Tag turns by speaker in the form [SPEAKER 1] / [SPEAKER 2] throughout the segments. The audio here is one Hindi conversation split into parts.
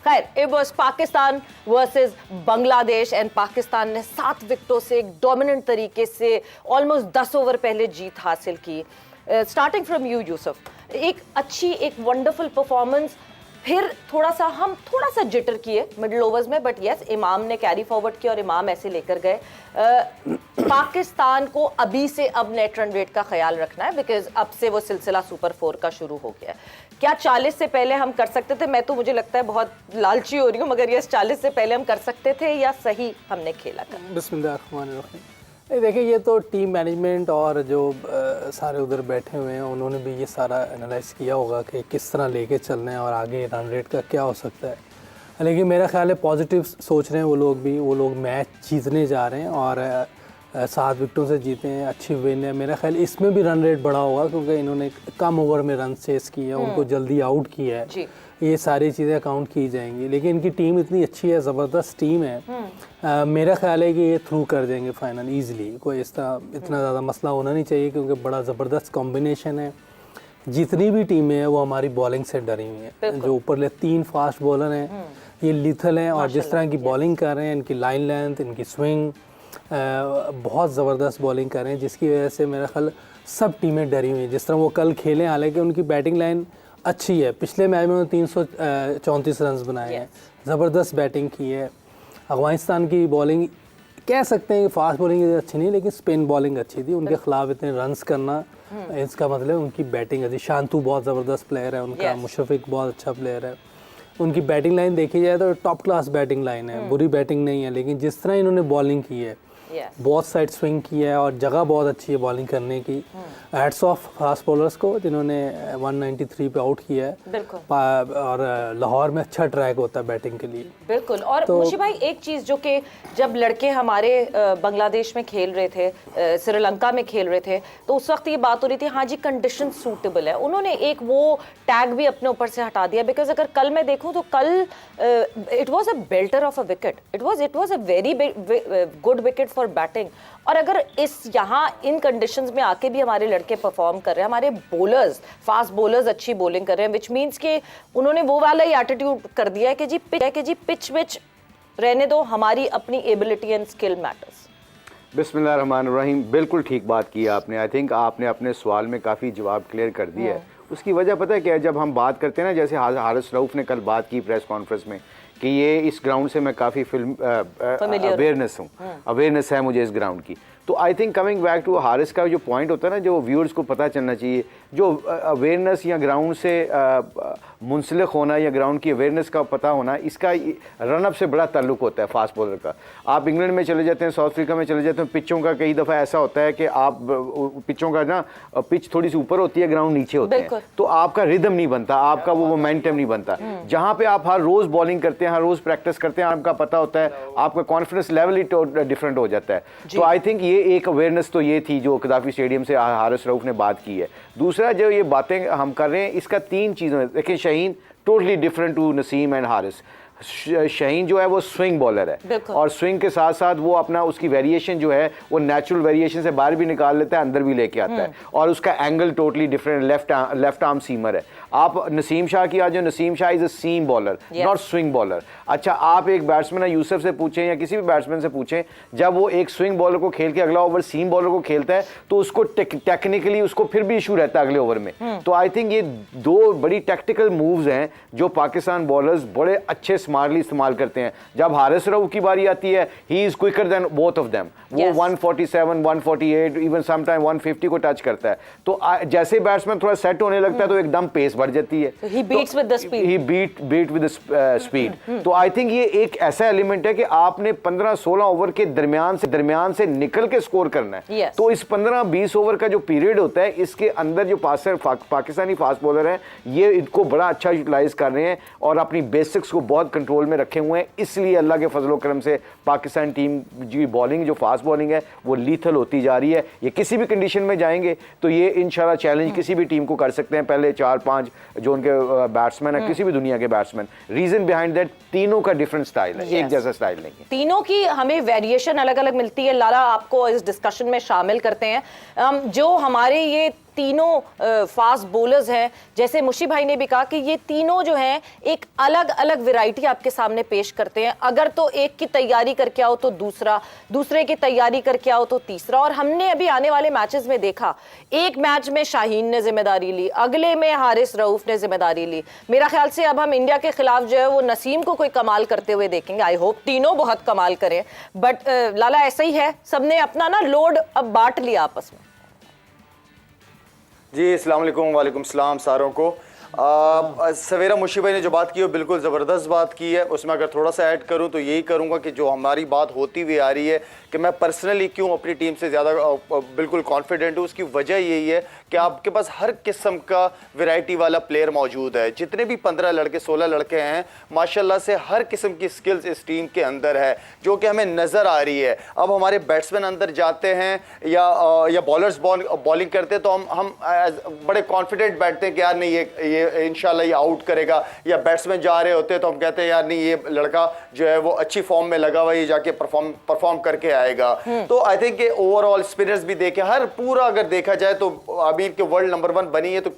[SPEAKER 1] खैर, it was Pakistan versus Bangladesh and Pakistan ने 7 विकेटों से एक डोमिनेंट तरीके से ऑलमोस्ट 10 ओवर पहले जीत हासिल की। स्टार्टिंग फ्रॉम यू यूसुफ, एक अच्छी, एक वंडरफुल परफॉर्मेंस। फिर थोड़ा सा जिटर किए मिडिल ओवर्स में, बट यस, इमाम ने कैरी फॉरवर्ड किया और इमाम ऐसे लेकर गए। पाकिस्तान को अभी से अब नेट रन रेट का ख्याल रखना है, बिकॉज अब से वो सिलसिला सुपर 4 का शुरू हो गया है। क्या 40 से पहले हम कर सकते थे? मैं तो, मुझे लगता है बहुत लालची हो रही हूँ, मगर यस, 40 से पहले हम कर सकते थे या सही हमने खेला था?
[SPEAKER 2] बिस्मिल्लाहिर्रहमानिर्रहीम। देखिए, ये तो टीम मैनेजमेंट और जो सारे उधर बैठे हुए हैं उन्होंने भी ये सारा एनालाइज किया होगा कि किस तरह लेके चलना है और आगे रन रेट का क्या हो सकता है। लेकिन मेरा ख्याल है पॉजिटिव सोच रहे हैं वो लोग मैच जीतने जा रहे हैं और 7 विकेटों से जीते हैं, अच्छी विन है। मेरा ख्याल इसमें भी रन रेट बढ़ा होगा क्योंकि इन्होंने कम ओवर में रन चेस किए हैं, उनको जल्दी आउट किया है। ये सारी चीज़ें अकाउंट की जाएंगी, लेकिन इनकी टीम इतनी अच्छी है, ज़बरदस्त टीम है। मेरा ख्याल है कि ये थ्रू कर देंगे फाइनल ईज़िली। कोई इतना ज़्यादा मसला होना नहीं चाहिए क्योंकि बड़ा ज़बरदस्त कॉम्बिनेशन है। जितनी भी टीमें हैं वो हमारी बॉलिंग से डरी हुई हैं। जो ऊपर ले 3 फास्ट बॉलर हैं, ये लीथल हैं और जिस तरह की बॉलिंग कर रहे हैं, इनकी लाइन लेंथ, इनकी स्विंग, बहुत ज़बरदस्त बॉलिंग कर रहे हैं, जिसकी वजह से मेरा ख्याल सब टीमें डरी हुई हैं। जिस तरह वो कल खेले, हालांकि उनकी बैटिंग लाइन अच्छी है, पिछले मैच में 334 रन बनाए हैं, ज़बरदस्त बैटिंग की है। अफगानिस्तान की बॉलिंग कह सकते हैं कि फास्ट बॉलिंग अच्छी नहीं, लेकिन स्पिन बॉलिंग अच्छी थी। उनके खिलाफ इतने रन्स करना, इसका मतलब उनकी बैटिंग अच्छी। शांतु बहुत ज़बरदस्त प्लेयर है उनका, मुशफ़िक बहुत अच्छा प्लेयर है। उनकी बैटिंग लाइन देखी जाए तो टॉप क्लास बैटिंग लाइन है, बुरी बैटिंग नहीं है। लेकिन जिस तरह इन्होंने बॉलिंग की है, बहुत साइड स्विंग की है और जगह बहुत अच्छी है बॉलिंग करने की। हैट्स ऑफ फास्ट बॉलर्स को जिन्होंने 193 पे आउट किया है। और लाहौर में अच्छा ट्रैक होता है बैटिंग के लिए।
[SPEAKER 1] बिल्कुल। और तो मुशी भाई, एक चीज़ जो कि जब लड़के हमारे बांग्लादेश में खेल रहे थे, श्रीलंका में खेल रहे थे, तो उस वक्त ये बात हो रही थी, हाँ जी कंडीशन सूटेबल है। उन्होंने एक वो टैग भी अपने ऊपर से हटा दिया, बिकॉज अगर कल मैं देखूँ तो कल it was a belter of a wicket, it was a very good wicket for batting. और अगर यहाँ इन कंडीशंस में आके भी हमारे लड़के परफॉर्म कर रहे हैं, हमारे बॉलर्स, फास्ट बॉलर्स अच्छी बॉलिंग कर रहे हैं, विच मीन्स कि उन्होंने वो वाला ही एटीट्यूड कर दिया है कि जी पिच विच रहने दो, हमारी अपनी एबिलिटी एंड स्किल मैटर्स।
[SPEAKER 3] बिस्मिल्लाहिर्रहमानिर्रहीम, बिल्कुल ठीक बात की आपने। आई थिंक आपने अपने सवाल में काफ़ी जवाब क्लियर कर दिया है। उसकी वजह पता है क्या है? जब हम बात करते हैं ना, जैसे हारिस रऊफ ने कल बात की प्रेस कॉन्फ्रेंस में कि ये इस ग्राउंड से मैं काफ़ी अवेयरनेस है मुझे इस ग्राउंड की। तो I think coming back to Haris का जो पॉइंट होता है ना, जो व्यूअर्स को पता चलना चाहिए, जो अवेयरनेस या ग्राउंड से मुंसलिक होना या ग्राउंड की अवेयरनेस का पता होना, इसका रनअप से बड़ा ताल्लुक होता है फास्ट बॉलर का। आप इंग्लैंड में चले जाते हैं, साउथ अफ्रीका में चले जाते हैं, पिचों का कई दफ़ा ऐसा होता है कि आप पिचों का ना, पिच थोड़ी सी ऊपर होती है, ग्राउंड नीचे होते हैं, तो आपका रिदम नहीं बनता, आपका वो मोमेंटम नहीं बनता। जहाँ पे आप हर रोज़ बॉलिंग करते हैं, हर रोज़ प्रैक्टिस करते हैं, आपका पता होता है, आपका कॉन्फिडेंस लेवल ही डिफरेंट हो जाता है। तो आई थिंक ये एक अवेयरनेस तो ये थी जो कदाफी स्टेडियम से हारिस रऊफ ने बात की है। दूसरा, जो ये बातें हम कर रहे हैं, इसका 3 चीज़ों में देखिए, Shaheen totally different to Naseem and Haris. Shaheen जो है वो स्विंग बॉलर है और स्विंग के साथ साथ वो अपना उसकी वेरिएशन जो है वो नेचुरल वेरिएशन से बाहर भी निकाल लेता है, अंदर भी लेके आता है, और उसका angle totally different, left arm seamer है। आप नसीम शाह की आज, Naseem Shah is a seam bowler, not swing bowler. अच्छा, आप एक बैट्समैन यूसुफ से पूछें या किसी भी बैट्समैन से पूछें, जब वो एक स्विंग बॉलर को खेल के अगला ओवर सीम बॉलर को खेलता है तो उसको टेक्निकली उसको फिर भी इशू रहता है अगले ओवर में। तो आई थिंक ये 2 बड़ी टैक्टिकल मूव्स हैं जो पाकिस्तान बॉलर्स बड़े अच्छे स्मार्टली इस्तेमाल करते हैं। जब हारिस रऊफ की बारी आती है, he is quicker than both of them. वो 147, 148, इवन समटाइम 150 को टच करता है। तो जैसे बैट्समैन थोड़ा सेट होने लगता है तो एकदम पेस बढ़ जाती है।
[SPEAKER 1] He beats with the speed.
[SPEAKER 3] He beat with the speed. तो आई थिंक ये एक ऐसा एलिमेंट है कि आपने 15-16 ओवर के दरमियान से निकल के स्कोर करना है। तो इस 15-20 ओवर का जो पीरियड होता है, इसके अंदर जो पाकिस्तानी फास्ट बॉलर हैं, ये इनको बड़ा अच्छा यूटिलाइज कर रहे हैं और अपनी बेसिक्स को बहुत कंट्रोल में रखे हुए हैं। इसलिए अल्लाह के फजल करम से पाकिस्तान टीम की बॉलिंग, जो फास्ट बॉलिंग है, वो लीथल होती जा रही है। ये किसी भी कंडीशन में जाएंगे तो ये इंशाल्लाह चैलेंज किसी भी टीम को कर सकते हैं। पहले 4-5 जो उनके बैट्समैन है, किसी भी दुनिया के बैट्समैन, रीजन बिहाइंड दैट तीनों का डिफरेंट स्टाइल है, एक जैसा स्टाइल नहीं है।
[SPEAKER 1] तीनों की हमें वेरिएशन अलग अलग मिलती है। लाला, आपको इस डिस्कशन में शामिल करते हैं। जो हमारे ये तीनों फास्ट बॉलर्स हैं, जैसे मुशी भाई ने भी कहा कि ये तीनों जो हैं एक अलग अलग वैरायटी आपके सामने पेश करते हैं। अगर तो एक की तैयारी करके आओ तो दूसरा, दूसरे की तैयारी करके आओ तो तीसरा। और हमने अभी आने वाले मैचेस में देखा, एक मैच में शाहीन ने जिम्मेदारी ली, अगले में हारिस रऊफ ने जिम्मेदारी ली। मेरा ख्याल से अब हम इंडिया के खिलाफ जो है वो नसीम को कोई कमाल करते हुए देखेंगे। आई होप तीनों बहुत कमाल करें, बट लाला ऐसा ही है, सबने अपना ना लोड अब बांट लिया आपस में।
[SPEAKER 4] जी अस्सलाम वालेकुम। वालेकुम सलाम सारों को। सवेरा मुशी भाई ने जो बात की है बिल्कुल ज़बरदस्त बात की है। उसमें अगर थोड़ा सा ऐड करूं तो यही करूंगा कि जो हमारी बात होती हुई आ रही है कि मैं पर्सनली क्यों अपनी टीम से ज़्यादा बिल्कुल कॉन्फिडेंट हूं, उसकी वजह यही है कि आपके पास हर किस्म का वैरायटी वाला प्लेयर मौजूद है। जितने भी 15 लड़के 16 लड़के हैं माशाल्लाह से हर किस्म की स्किल्स इस टीम के अंदर है जो कि हमें नज़र आ रही है। अब हमारे बैट्समैन अंदर जाते हैं या बॉलर्स बॉलिंग करते हैं तो हम बड़े कॉन्फिडेंट बैठते हैं कि यार नहीं ये इंशाल्लाह ये आउट करेगा, या बैट्समैन जा रहे होते हैं तो हम कहते हैं यार नहीं ये लड़का जो है वो अच्छी फॉर्म में लगा हुआ है, ये जाके परफॉर्म करके आएगा। तो आई थिंक ओवरऑल स्पिनर्स भी देखे, हर पूरा अगर देखा जाए तो अभी के वर्ल्ड नंबर 1 बनी है तो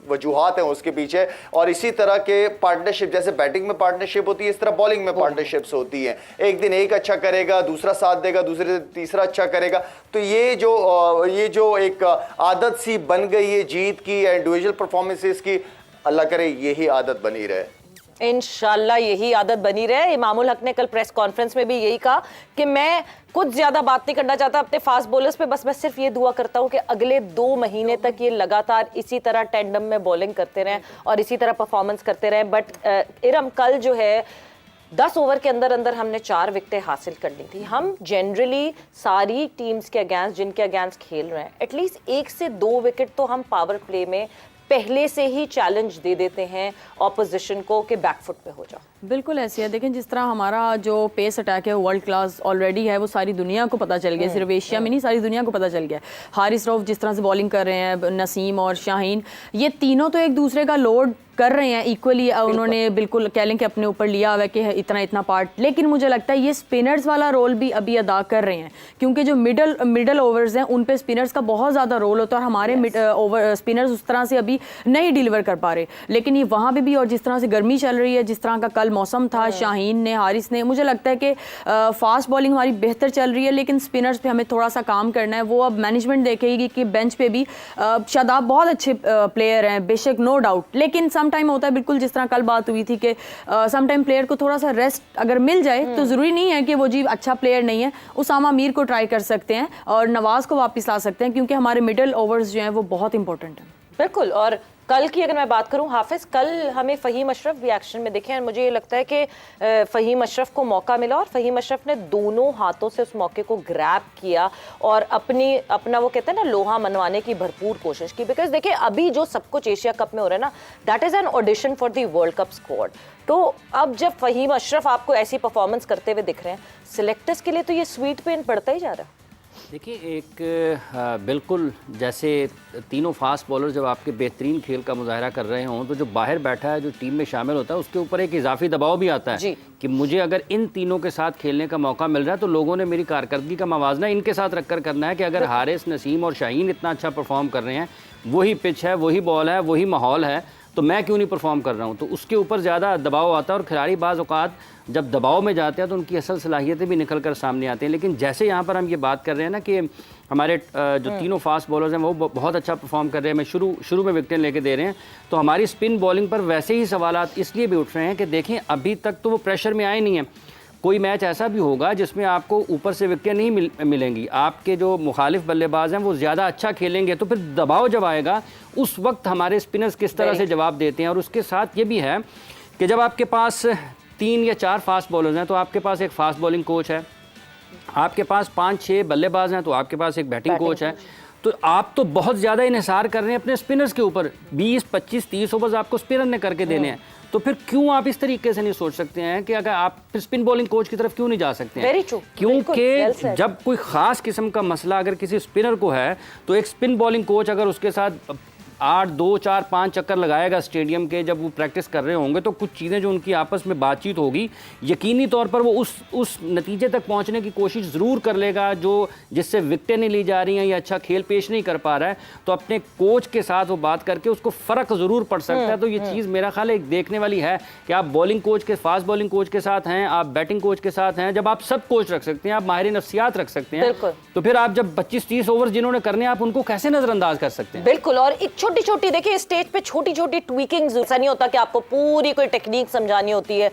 [SPEAKER 4] वजूहात हैं उसके पीछे। और इसी तरह के पार्टनरशिप, जैसे बैटिंग में पार्टनरशिप होती है इस तरह बॉलिंग में पार्टनरशिप्स होती हैं। एक दिन एक अच्छा करेगा, दूसरा साथ देगा, दूसरे दिन तीसरा अच्छा करेगा। तो ये जो एक आदत सी बन गई है जीत की, इंडिविजुअल परफॉर्मेंसेस की, अल्लाह करे यही आदत बनी रहे।
[SPEAKER 1] इंशाल्लाह यही आदत बनी रहे। इमामुल हक ने कल प्रेस कॉन्फ्रेंस में भी यही कहा कि मैं कुछ ज्यादा बात नहीं करना चाहता अपने फास्ट बॉलर्स पे, बस मैं सिर्फ ये दुआ करता हूं कि अगले 2 महीने तक ये लगातार इसी तरह टैंडम में बॉलिंग करते रहें और इसी तरह परफॉर्मेंस करते रहें। बट इरम कल जो है 10 ओवर के अंदर अंदर हमने 4 विकेटें हासिल कर ली थी। हम जनरली सारी टीम्स के अगेंस्ट जिनके अगेंस्ट खेल रहे हैं एटलीस्ट 1 से 2 विकेट तो हम पावर प्ले में पहले से ही चैलेंज दे देते हैं ऑपोजिशन को कि बैकफुट पे हो जाओ।
[SPEAKER 5] बिल्कुल ऐसी है। देखें जिस तरह हमारा जो पेस अटैक है वर्ल्ड क्लास ऑलरेडी है, वो सारी दुनिया को पता चल गया, सिर्फ एशिया में नहीं सारी दुनिया को पता चल गया। हारिस रऊफ जिस तरह से बॉलिंग कर रहे हैं, नसीम और शाहीन, ये तीनों तो एक दूसरे का लोड कर रहे हैं इक्वली। उन्होंने बिल्कुल कह लें कि अपने ऊपर लिया हुआ है कि इतना पार्ट, लेकिन मुझे लगता है ये स्पिनर्स वाला रोल भी अभी अदा कर रहे हैं, क्योंकि जो मिडल ओवर्स हैं उन पे स्पिनर्स का बहुत ज़्यादा रोल होता है और हमारे स्पिनर्स उस तरह से अभी नहीं डिलीवर कर पा रहे। लेकिन ये वहाँ पे भी, और जिस तरह से गर्मी चल रही है, जिस तरह का कल मौसम था, शाहीन ने, हारिस ने, मुझे लगता है कि फास्ट बॉलिंग हमारी बेहतर चल रही है, लेकिन स्पिनर्स पे हमें थोड़ा सा काम करना है। वो अब मैनेजमेंट देखेगी कि बेंच पे भी शादाब बहुत अच्छे प्लेयर हैं बेशक, नो डाउट, लेकिन सम टाइम होता है बिल्कुल जिस तरह कल बात हुई थी कि सम टाइम प्लेयर को थोड़ा सा रेस्ट अगर मिल जाए तो ज़रूरी नहीं है कि वो जी अच्छा प्लेयर नहीं है। उसामा मीर को ट्राई कर सकते हैं और नवाज़ को वापस ला सकते हैं, क्योंकि हमारे मिडल ओवर्स जो हैं वो बहुत इंपॉर्टेंट हैं।
[SPEAKER 1] बिल्कुल। और कल की अगर मैं बात करूं हाफिज, कल हमें फ़हीम अशरफ भी एक्शन में दिखे हैं। मुझे ये लगता है कि फ़हीम अशरफ को मौका मिला और फ़हीम अशरफ ने दोनों हाथों से उस मौके को ग्रैब किया और अपना वो कहते हैं ना लोहा मनवाने की भरपूर कोशिश की। बिकॉज देखिए अभी जो सब कुछ एशिया कप में हो रहा है ना, that is an audition for the world cup squad. तो अब जब फ़हीम अशरफ आपको ऐसी परफॉर्मेंस करते हुए दिख रहे हैं, सिलेक्टर्स के लिए तो ये स्वीट पेन पड़ता ही जा रहा है।
[SPEAKER 6] देखिए एक बिल्कुल जैसे तीनों फास्ट बॉलर जब आपके बेहतरीन खेल का मुजाहरा कर रहे हों तो जो बाहर बैठा है जो टीम में शामिल होता है उसके ऊपर एक इजाफी दबाव भी आता है कि मुझे अगर इन तीनों के साथ खेलने का मौका मिल रहा है तो लोगों ने मेरी कारकर्दगी का मवाजना इनके साथ रखकर करना है कि अगर हारिस, नसीम और शाहीन इतना अच्छा परफॉर्म कर रहे हैं, वही पिच है, वही बॉल है, वही माहौल है, तो मैं क्यों नहीं परफॉर्म कर रहा हूँ। तो उसके ऊपर ज़्यादा दबाव आता है और खिलाड़ी बाज़ औक़ात जब दबाव में जाते हैं तो उनकी असल सलाहियतें भी निकल कर सामने आती हैं। लेकिन जैसे यहाँ पर हम ये बात कर रहे हैं ना कि हमारे जो तीनों फास्ट बॉलर्स हैं वो बहुत अच्छा परफॉर्म कर रहे हैं, मैं शुरू में विकेटें लेके दे रहे हैं, तो हमारी स्पिन बॉलिंग पर वैसे ही सवालात इसलिए भी उठ रहे हैं कि देखें अभी तक तो वो प्रेशर में आए नहीं हैं। कोई मैच ऐसा भी होगा जिसमें आपको ऊपर से विकेटें नहीं मिलेंगी, आपके जो मुखालिफ बल्लेबाज हैं वो ज़्यादा अच्छा खेलेंगे, तो फिर दबाव जब आएगा उस वक्त हमारे स्पिनर्स किस तरह से जवाब देते हैं। और उसके साथ ये भी है कि जब आपके पास 3 या 4 फास्ट बॉलर्स हैं तो आपके पास एक फास्ट बॉलिंग कोच है, आपके पास 5-6 बल्लेबाज हैं तो आपके पास एक बैटिंग कोच है, तो आप तो बहुत ज़्यादा इन्हिसार कर रहे हैं अपने स्पिनर्स के ऊपर। 20, 25, 30 ओवर्स आपको स्पिनर ने करके देने हैं, तो फिर क्यों आप इस तरीके से नहीं सोच सकते हैं कि अगर आप स्पिन बॉलिंग कोच की तरफ क्यों नहीं जा सकते हैं? क्योंकि जब कोई ख़ास किस्म का मसला अगर किसी स्पिनर को है तो एक स्पिन बॉलिंग कोच अगर उसके साथ 8, 2, 4, 5 चक्कर लगाएगा स्टेडियम के, जब वो प्रैक्टिस कर रहे होंगे, तो कुछ चीज़ें जो उनकी आपस में बातचीत होगी, यकीनी तौर पर वो उस नतीजे तक पहुंचने की कोशिश ज़रूर कर लेगा जो जिससे विकेटें नहीं ली जा रही हैं या अच्छा खेल पेश नहीं कर पा रहा है, तो अपने कोच के साथ वो बात करके उसको फ़र्क ज़रूर पड़ सकता है। तो ये चीज़ मेरा ख्याल है एक देखने वाली है कि आप बॉलिंग कोच के, फास्ट बॉलिंग कोच के साथ हैं, आप बैटिंग कोच के साथ हैं, जब आप सब कोच रख सकते हैं, आप माहिर नफ्सियात रख सकते हैं, तो फिर आप जब 25-30 ओवर जिन्होंने करने, आप उनको कैसे नज़रअंदाज कर सकते हैं?
[SPEAKER 1] बिल्कुल। और एक छोटी छोटी, देखिए स्टेज पे छोटी छोटी ट्वीकिंग्स, ऐसा नहीं होता कि आपको पूरी कोई टेक्निक समझानी होती है,